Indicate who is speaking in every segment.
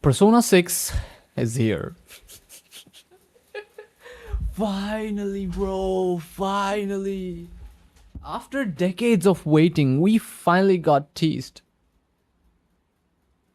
Speaker 1: Persona 6 is here. Finally, bro, finally. After decades of waiting, we finally got teased.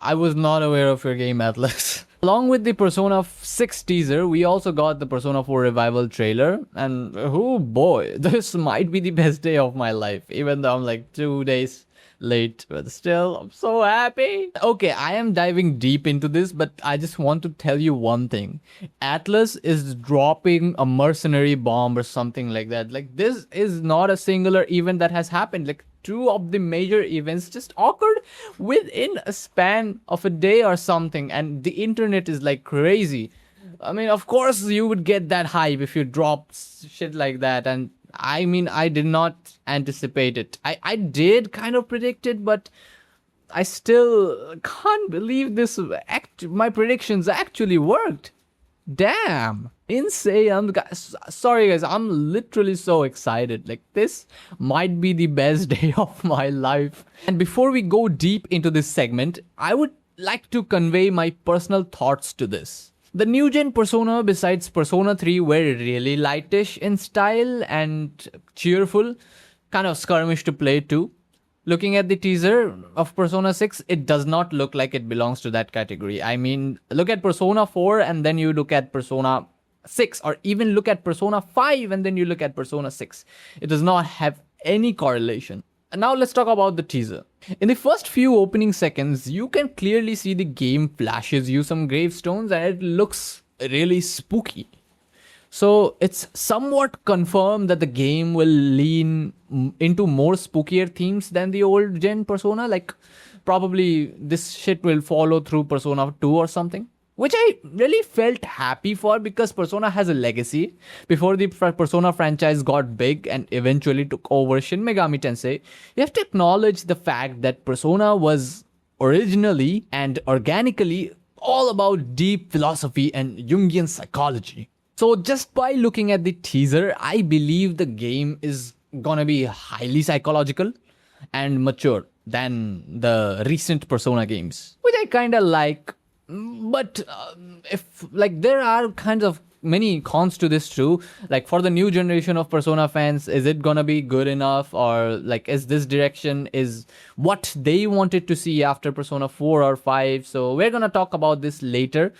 Speaker 1: I was not aware of your game, Atlus. Along with the Persona 6 teaser, we also got the Persona 4 Revival trailer, and oh boy, this might be the best day of my life, even though I'm like 2 days late, but still, I'm so happy. Okay, I am diving deep into this, but I just want to tell you one thing. Atlus is dropping a mercenary bomb or something like that. Like, this is not a singular event that has happened. Like, two of the major events just occurred within a span of a day or something, and the internet is like crazy. I mean, of course you would get that hype if you drop shit like that, and I mean, I did not anticipate it. I did kind of predict it, but I still can't believe this my predictions actually worked. Damn, insane. Sorry guys, I'm literally so excited. Like, this might be the best day of my life. And before we go deep into this segment, I would like to convey my personal thoughts to this. The new gen Persona besides Persona 3 were really lightish in style and cheerful, kind of skirmish to play too. Looking at the teaser of Persona 6, it does not look like it belongs to that category. I mean, look at Persona 4 and then you look at Persona 6, or even look at Persona 5 and then you look at Persona 6. It does not have any correlation. And now let's talk about the teaser. In the first few opening seconds, you can clearly see the game flashes you some gravestones and it looks really spooky. So it's somewhat confirmed that the game will lean into more spookier themes than the old gen Persona. Like, probably this shit will follow through Persona 2 or something, which I really felt happy for because Persona has a legacy. Before the Persona franchise got big and eventually took over Shin Megami Tensei, you have to acknowledge the fact that Persona was originally and organically all about deep philosophy and Jungian psychology. So just by looking at the teaser, I believe the game is gonna be highly psychological and mature than the recent Persona games, which I kinda like. But if like there are kinds of many cons to this too. Like, for the new generation of Persona fans, is it gonna be good enough, or like is this direction is what they wanted to see after Persona 4 or 5? So we're gonna talk about this later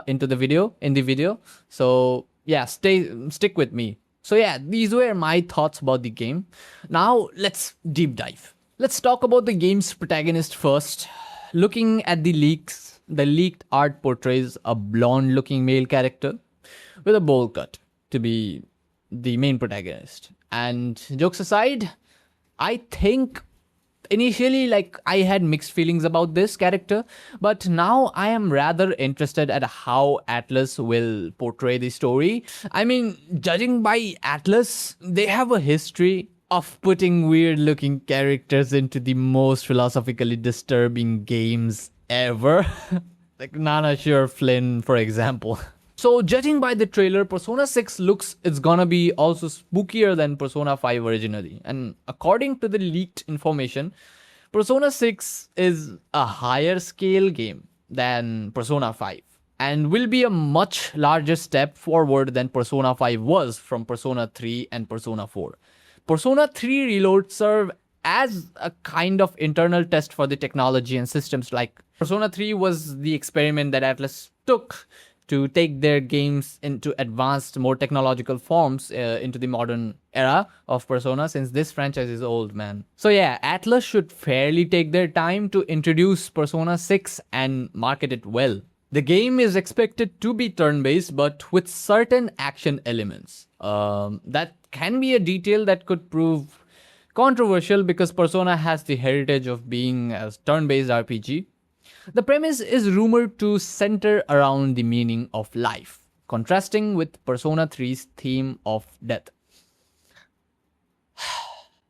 Speaker 1: in the video. So yeah, stick with me. So yeah, these were my thoughts about the game. Now let's deep dive. Let's talk about the game's protagonist first. Looking at the leaked art portrays a blonde-looking male character with a bowl cut to be the main protagonist. And jokes aside, I think initially, like, I had mixed feelings about this character, but now I am rather interested at how Atlus will portray the story. I mean, judging by Atlus, they have a history of putting weird looking characters into the most philosophically disturbing games ever. Like Nana Sure Flynn, for example. So judging by the trailer, Persona 6 looks it's gonna be also spookier than Persona 5 originally. And according to the leaked information, Persona 6 is a higher scale game than Persona 5 and will be a much larger step forward than Persona 5 was from Persona 3 and Persona 4. Persona 3 Reload serve as a kind of internal test for the technology and systems. Like, Persona 3 was the experiment that Atlus took to take their games into advanced, more technological forms into the modern era of Persona, since this franchise is old, man. So yeah, Atlus should fairly take their time to introduce Persona 6 and market it well. The game is expected to be turn-based, but with certain action elements. That can be a detail that could prove controversial because Persona has the heritage of being a turn-based RPG. The premise is rumored to center around the meaning of life, contrasting with Persona 3's theme of death.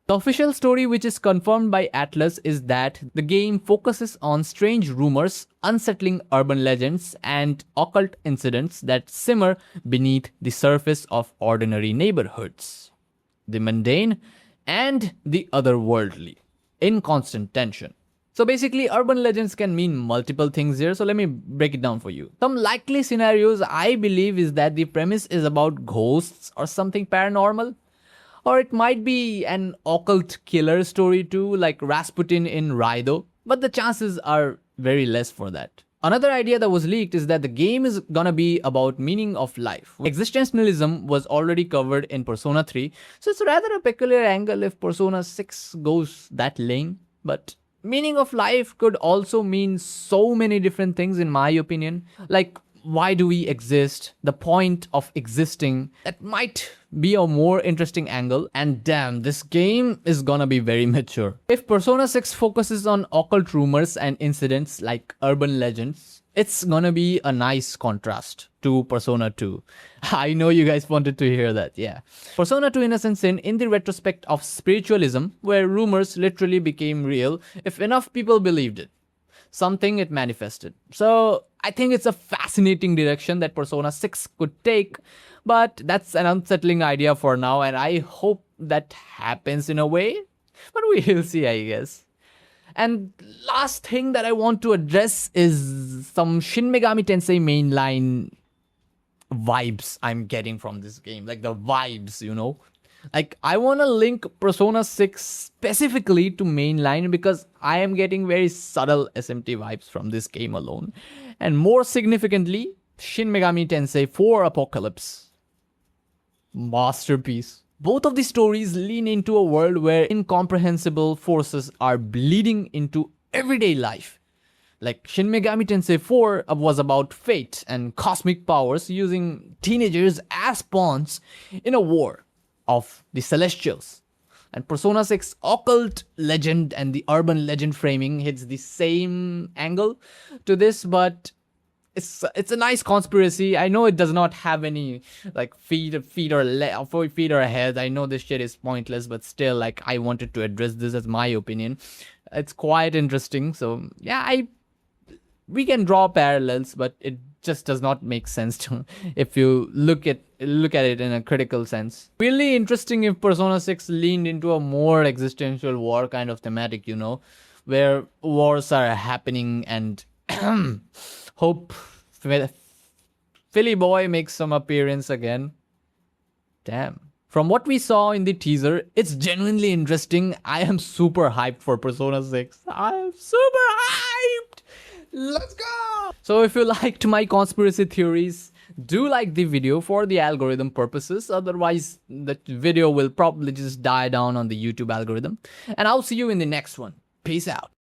Speaker 1: The official story, which is confirmed by Atlus, is that the game focuses on strange rumors, unsettling urban legends, and occult incidents that simmer beneath the surface of ordinary neighborhoods. The mundane and the otherworldly, in constant tension. So basically, urban legends can mean multiple things here. So let me break it down for you. Some likely scenarios I believe is that the premise is about ghosts or something paranormal. Or it might be an occult killer story too, like Rasputin in Raido. But the chances are very less for that. Another idea that was leaked is that the game is gonna be about meaning of life. Existentialism was already covered in Persona 3, so it's rather a peculiar angle if Persona 6 goes that lane. But meaning of life could also mean so many different things, in my opinion. Like, why do we exist? The point of existing. That might be a more interesting angle. And damn, this game is gonna be very mature. If Persona 6 focuses on occult rumors and incidents like urban legends, it's gonna be a nice contrast to Persona 2. I know you guys wanted to hear that, yeah. Persona 2 Innocent Sin in the retrospect of spiritualism, where rumors literally became real if enough people believed it. Something it manifested. So I think it's a fascinating direction that Persona 6 could take, but that's an unsettling idea for now, and I hope that happens in a way, but we'll see, I guess. And last thing that I want to address is some Shin Megami Tensei mainline vibes I'm getting from this game, like the vibes, you know. Like, I want to link Persona 6 specifically to mainline because I am getting very subtle SMT vibes from this game alone. And more significantly, Shin Megami Tensei 4 Apocalypse. Masterpiece. Both of the stories lean into a world where incomprehensible forces are bleeding into everyday life. Like, Shin Megami Tensei 4 was about fate and cosmic powers using teenagers as pawns in a war of the Celestials. And Persona 6 occult legend and the urban legend framing hits the same angle to this, but it's a nice conspiracy. I know it does not have any like feet or a head. I know this shit is pointless, but still, like, I wanted to address this as my opinion. It's quite interesting. So yeah, we can draw parallels, but it just does not make sense to if you look at it in a critical sense. Really interesting if Persona 6 leaned into a more existential war kind of thematic, you know, where wars are happening and hope Philly Boy makes some appearance again. Damn. From what we saw in the teaser, it's genuinely interesting. I am super hyped for Persona 6. I am super hyped! Let's go! So if you liked my conspiracy theories, do like the video for the algorithm purposes. Otherwise, the video will probably just die down on the YouTube algorithm. And I'll see you in the next one. Peace out.